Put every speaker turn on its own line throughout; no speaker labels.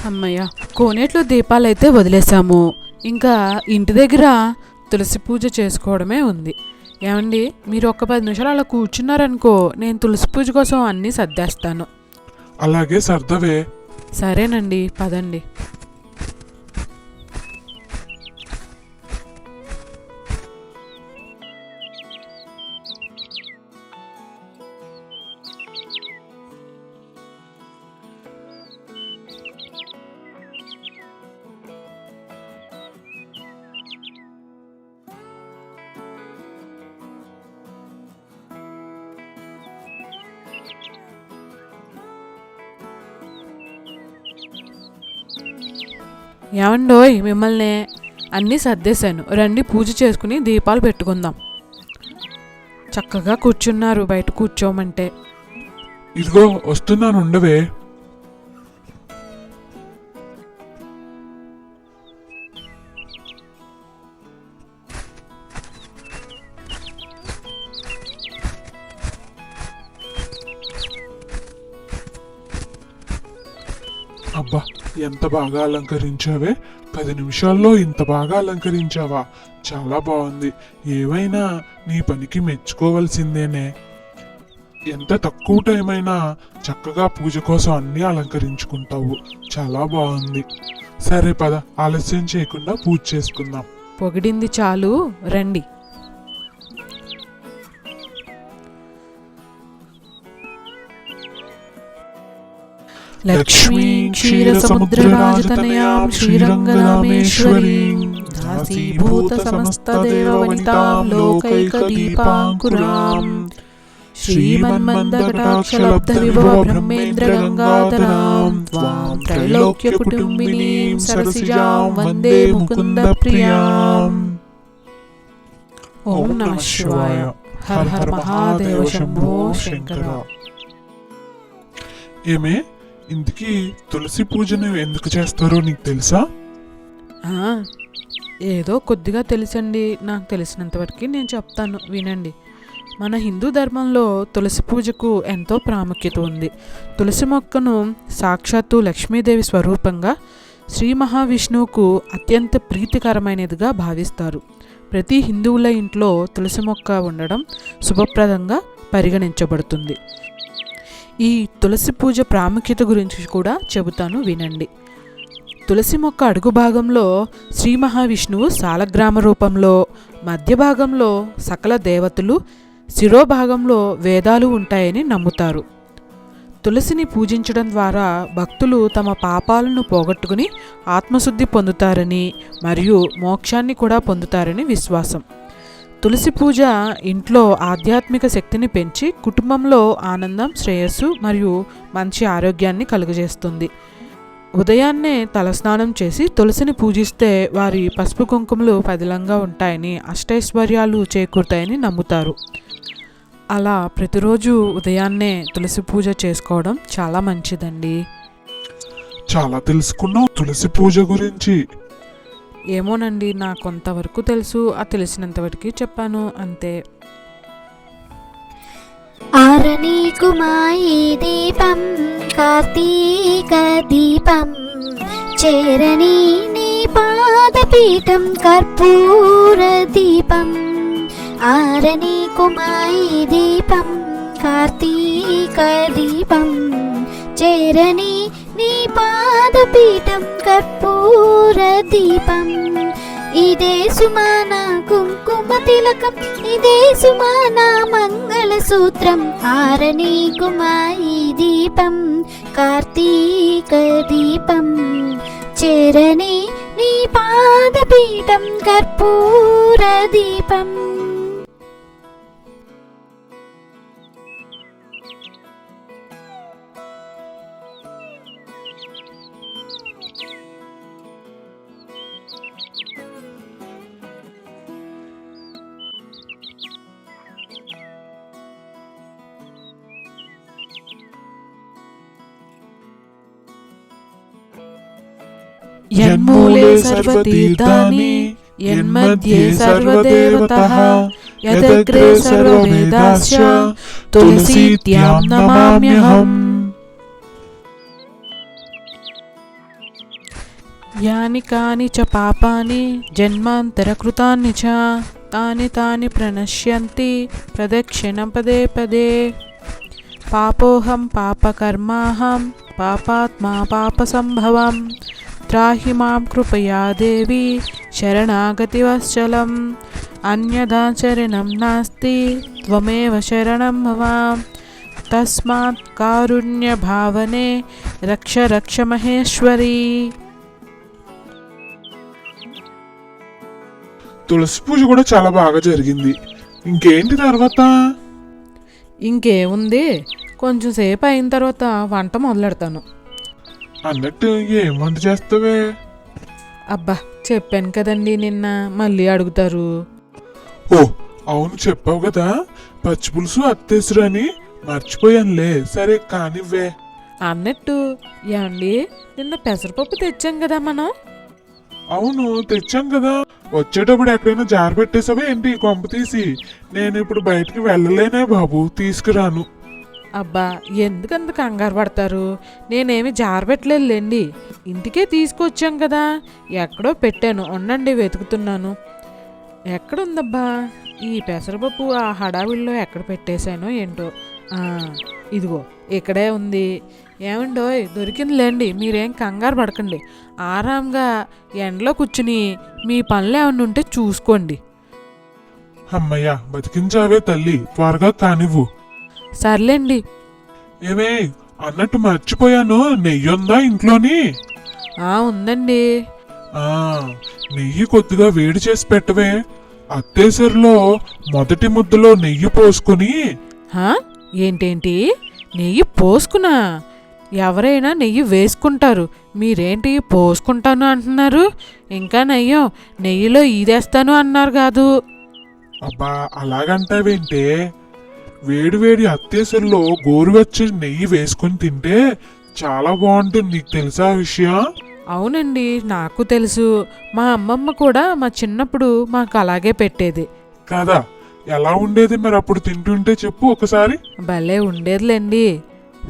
అమ్మయ్య, కోనేట్లో దీపాలైతే వదిలేసాము. ఇంకా ఇంటి దగ్గర తులసి పూజ చేసుకోవడమే ఉంది. ఏమండి, మీరు ఒక 10 నిమిషాలు అలా కూర్చున్నారనుకో, నేను తులసి పూజ కోసం అన్నీ సర్దేస్తాను.
అలాగే సర్దవే.
సరేనండి, పదండి. ఏమండోయ్, మిమ్మల్ని అన్నీ సర్దేశాను. రండి, పూజ చేసుకుని దీపాలు పెట్టుకుందాం. చక్కగా కూర్చున్నారు బయట కూర్చోమంటే.
ఇదిగో వస్తున్నాను, ఉండవే. అబ్బా, ఎంత బాగా అలంకరించావే. 10 నిమిషాల్లో ఇంత బాగా అలంకరించావా? చాలా బాగుంది. ఏవైనా నీ పనికి మెచ్చుకోవాల్సిందేనే. ఎంత తక్కువ టైం అయినా చక్కగా పూజ కోసం అన్నీ అలంకరించుకుంటావు. చాలా బాగుంది. సరే పద, ఆలస్యం చేయకుండా పూజ చేసుకుందాం.
పొగిడింది చాలు, రండి. లక్ష్మీం క్షీరసముద్రరాజతనయాం శ్రీరంగరామేశ్వరీం దాసీభూత సమస్తదేవవనితాం లోకైకదీపాంకురాం శ్రీమన్మందకటాక్షలబ్ధవిభవ బ్రహ్మేంద్రగంగాధరాం త్వాం త్రైలోక్యకుటుంబినీం సరసిజాం వందే ముకుందప్రియాం. ఓం నమః శివాయ. హర హర మహాదేవ శంభో శంకర.
ఏమే, ఇందుకీ తులసి పూజను ఎందుకు చేస్తారో నీకు తెలుసా?
ఏదో కొద్దిగా తెలుసండి. నాకు తెలిసినంతవరకు నేను చెప్తాను, వినండి. మన హిందూ ధర్మంలో తులసి పూజకు ఎంతో ప్రాముఖ్యత ఉంది. తులసి మొక్కను సాక్షాత్తు లక్ష్మీదేవి స్వరూపంగా శ్రీ మహావిష్ణువుకు అత్యంత ప్రీతికరమైనదిగా భావిస్తారు. ప్రతి హిందువుల ఇంట్లో తులసి మొక్క ఉండడం శుభప్రదంగా పరిగణించబడుతుంది. ఈ తులసి పూజ ప్రాముఖ్యత గురించి కూడా చెబుతాను, వినండి. తులసి మొక్క అడుగు భాగంలో శ్రీ మహావిష్ణువు సాలగ్రామ రూపంలో, మధ్య భాగంలో సకల దేవతలు, శిరోభాగంలో వేదాలు ఉంటాయని నమ్ముతారు. తులసిని పూజించడం ద్వారా భక్తులు తమ పాపాలను పోగొట్టుకుని ఆత్మశుద్ధి పొందుతారని మరియు మోక్షాన్ని కూడా పొందుతారని విశ్వాసం. తులసి పూజ ఇంట్లో ఆధ్యాత్మిక శక్తిని పెంచి కుటుంబంలో ఆనందం, శ్రేయస్సు మరియు మంచి ఆరోగ్యాన్ని కలుగజేస్తుంది. ఉదయాన్నే తలస్నానం చేసి తులసిని పూజిస్తే వారి పసుపు కుంకుమలు పదిలంగా ఉంటాయని, అష్టైశ్వర్యాలు చేకూరుతాయని నమ్ముతారు. అలా ప్రతిరోజు ఉదయాన్నే తులసి పూజ చేసుకోవడం చాలా మంచిదండి.
చాలా తెలుసుకున్నావు తులసి పూజ గురించి.
ఏమోనండి, నాకు కొంతవరకు తెలుసు. ఆ తెలిసినంతవరకు చెప్పాను, అంతే.
ఆరణీకుమాయి దీపం కార్తీక దీపం చేరణీ నీ పాదపీఠం కర్పూర దీపం. ఆరణీకుమాయి దీపం కార్తీక దీపం చేరణీ నీ పాదపీఠం కర్పూర దీపం. ఇదే సుమానా కుంకుమ తిలకం, ఇదే సుమానా మంగళసూత్రం. ఆరణీకుమాయి దీపం కార్తీక దీపం చేరణీ నీ పాదపీఠం కర్పూర దీపం.
యన్మూలే సర్వతీర్థాని యన్మధ్యే సర్వదేవతః యదగ్రే సర్వవేదాశ్చ తులసీత్యాం నమామ్యహం. యాని కాని చ పాపాని జన్మాంతరకృతాని చ తాని తాని ప్రణశ్యంతి ప్రదక్షిణం పదే పదే. పాపోహం పాపకర్మాహం పాపాత్మా పాపసంభవం. త్రాహి మాం కృపయా దేవి శరణాగతివత్సలం. అన్యదా శరణం నాస్తి త్వమేవ శరణం మమ. తస్మాత్ కారుణ్య భావనే రక్ష రక్ష మహేశ్వరి.
తులసి పూజ కూడా చాలా బాగా జరిగింది. ఇంకేంటి తర్వాత?
ఇంకేముంది, కొంచెం సేపు అయిన తర్వాత వంట మొదలెడతాను.
అన్నట్టు ఏం వంట చేస్తావే?
అబ్బా, చెప్పాను కదండి నిన్న, మళ్ళీ అడుగుతారు.
ఓ అవును, చెప్పావు కదా పచ్చిపులుసు అత్తేసురు అని. మర్చిపోయానులే. సరే కానివ్వే.
అన్నట్టు ఏమండి, నిన్న పెసరపప్పు తెచ్చాం కదా మనం.
అవును తెచ్చాం కదా. వచ్చేటప్పుడు ఎక్కడైనా జారి పెట్టేసావా ఏంటి కొంప తీసి? నేను ఇప్పుడు బయటికి వెళ్ళలేనే బాబు, తీసుకురాను.
అబ్బా, ఎందుకంత కంగారు పడతారు? నేనేమి జారబెట్టలేదులేండి, ఇంటికే తీసుకొచ్చాం కదా. ఎక్కడో పెట్టాను, ఉండండి వెతుకుతున్నాను. ఎక్కడుందబ్బా ఈ పెసరపప్పు? ఆ హడావిల్లో ఎక్కడ పెట్టేశానో ఏంటో. ఇదిగో ఇక్కడే ఉంది. ఏమండోయ్, దొరికిందిలేండి, మీరేం కంగారు పడకండి. ఆరాంగా ఎండలో కూర్చుని మీ పనులు ఏమన్నా ఉంటే చూసుకోండి.
అమ్మయ్యా, బతికించావే తల్లి, త్వరగా కానివ్వు.
సర్లేండి.
ఏమే అన్నట్టు మర్చిపోయాను, నెయ్యి ఉందా ఇంట్లోని?
ఉందండి.
నెయ్యి కొద్దిగా వేడి చేసి పెట్టవే. అత్తేసరిలో మొదటి ముద్దలో నెయ్యి పోసుకుని.
ఏంటేంటి, నెయ్యి పోసుకున్నా? ఎవరైనా నెయ్యి వేసుకుంటారు, మీరేంటి పోసుకుంటాను అంటున్నారు? ఇంకా నయ్యం, నెయ్యిలో ఈదేస్తాను అన్నారు కాదు.
అబ్బా అలాగంటావేంటే? వేడివేడి అత్తేసరిలో గోరువెచ్చని నెయ్యి వేసుకుని తింటే చాలా బాగుంటుంది. నీకు తెలుసా ఆ విషయం?
అవునండి, నాకు తెలుసు. మా అమ్మమ్మ కూడా మా చిన్నప్పుడు మాకు అలాగే పెట్టేది
కాదా. ఎలా ఉండేది మరి అప్పుడు తింటుంటే చెప్పు ఒకసారి.
భలే ఉండేదిలేండి.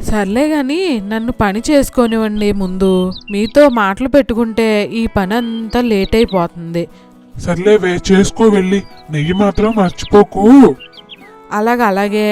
సర్లే గాని నన్ను పని చేసుకోనివ్వండి ముందు. మీతో మాటలు పెట్టుకుంటే ఈ పని అంతా లేట్ అయిపోతుంది.
సర్లేవే, చేసుకో వెళ్ళి. నెయ్యి మాత్రం మర్చిపోకు.
అలాగే.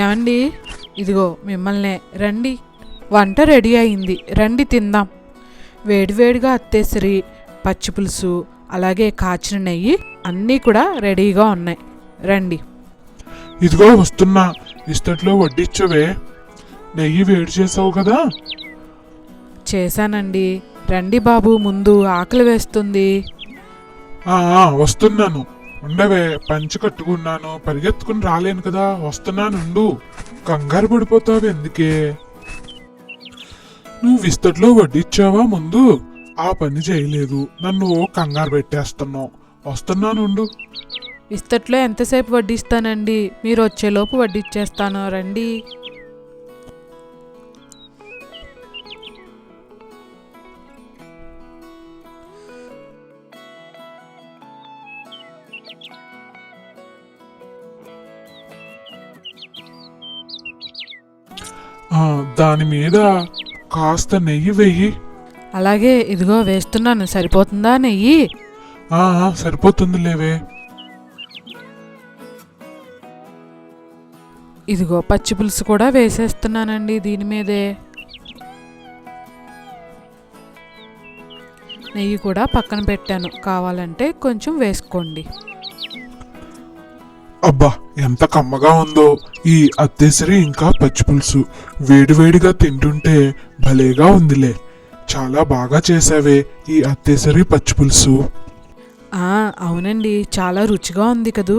ఏమండి, ఇదిగో మిమ్మల్నే, రండి. వంట రెడీ అయింది, రండి తిందాం. వేడివేడిగా అత్తేసరి, పచ్చిపులుసు, అలాగే కాచిన నెయ్యి అన్నీ కూడా రెడీగా ఉన్నాయి, రండి.
ఇదిగో వస్తున్నా, ఇస్తట్లో వడ్డిచ్చవే. నెయ్యి వేడి చేసావు కదా.
చేశానండి, రండి బాబు, ముందు ఆకలి వేస్తుంది.
వస్తున్నాను, ఉండవే. పంచి కట్టుకున్నాను, పరిగెత్తుకుని రాలేను కదా. వస్తున్నానుండు. కంగారు పడిపోతావు ఎందుకే? నువ్వు విస్తట్లో వడ్డిచ్చావా ముందు? ఆ పని చేయలేదు, నన్ను కంగారు పెట్టేస్తున్నావు. వస్తున్నానుండు.
ఇస్తట్లో ఎంతసేపు వడ్డిస్తానండి, మీరు వచ్చేలోపు వడ్డిచ్చేస్తాను, రండి.
దాని మీద కాస్త నెయ్యి వెయ్యి.
అలాగే, ఇదిగో వేస్తున్నాను. సరిపోతుందా నెయ్యి?
సరిపోతుంది లేవే.
ఇదిగో పచ్చిపులుసు కూడా వేసేస్తున్నానండి దీని మీదే. నెయ్యి కూడా పక్కన పెట్టాను, కావాలంటే కొంచెం వేసుకోండి.
అబ్బా, ఎంత కమ్మగా ఉందో ఈ అత్తేసరి ఇంకా పచ్చిపులుసు. వేడివేడిగా తింటుంటే భలేగా ఉందిలే. చాలా బాగా చేసావే ఈ అత్తేసరి పచ్చిపులుసు.
అవునండి, చాలా రుచిగా ఉంది కదూ.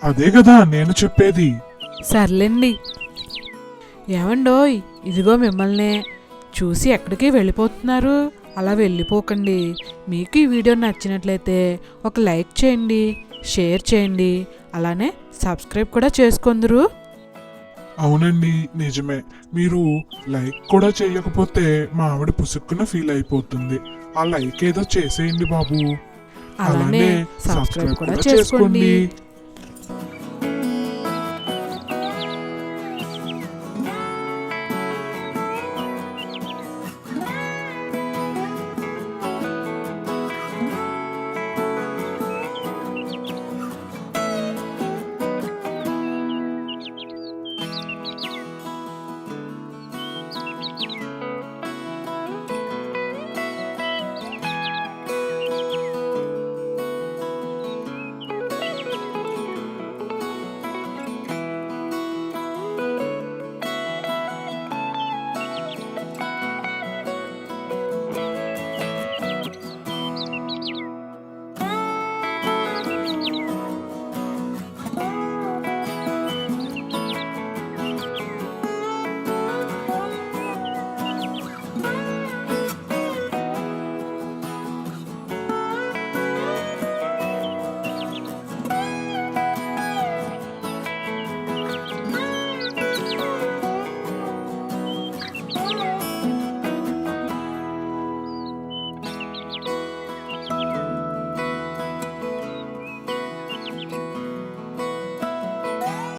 అదే కదా నేను చెప్పేది.
సర్లేండి. ఏమండోయ్, ఇదిగో మిమ్మల్నే. చూసి ఎక్కడికి వెళ్ళిపోతున్నారు? అలా వెళ్ళిపోకండి. మీకు ఈ వీడియో నచ్చినట్లయితే ఒక లైక్ చేయండి, షేర్ చేయండి, అలానే సబ్స్క్రైబ్ కూడా చేసుకుందరు.
అవునండి, నిజమే. మీరు లైక్ కూడా చేయకపోతే మా ఆవిడ పుసుక్కున ఫీల్ అయిపోతుంది. ఆ లైక్ ఏదో చేసేయండి బాబు.
అలానే సబ్స్క్రైబ్ కూడా చేసుకోండి.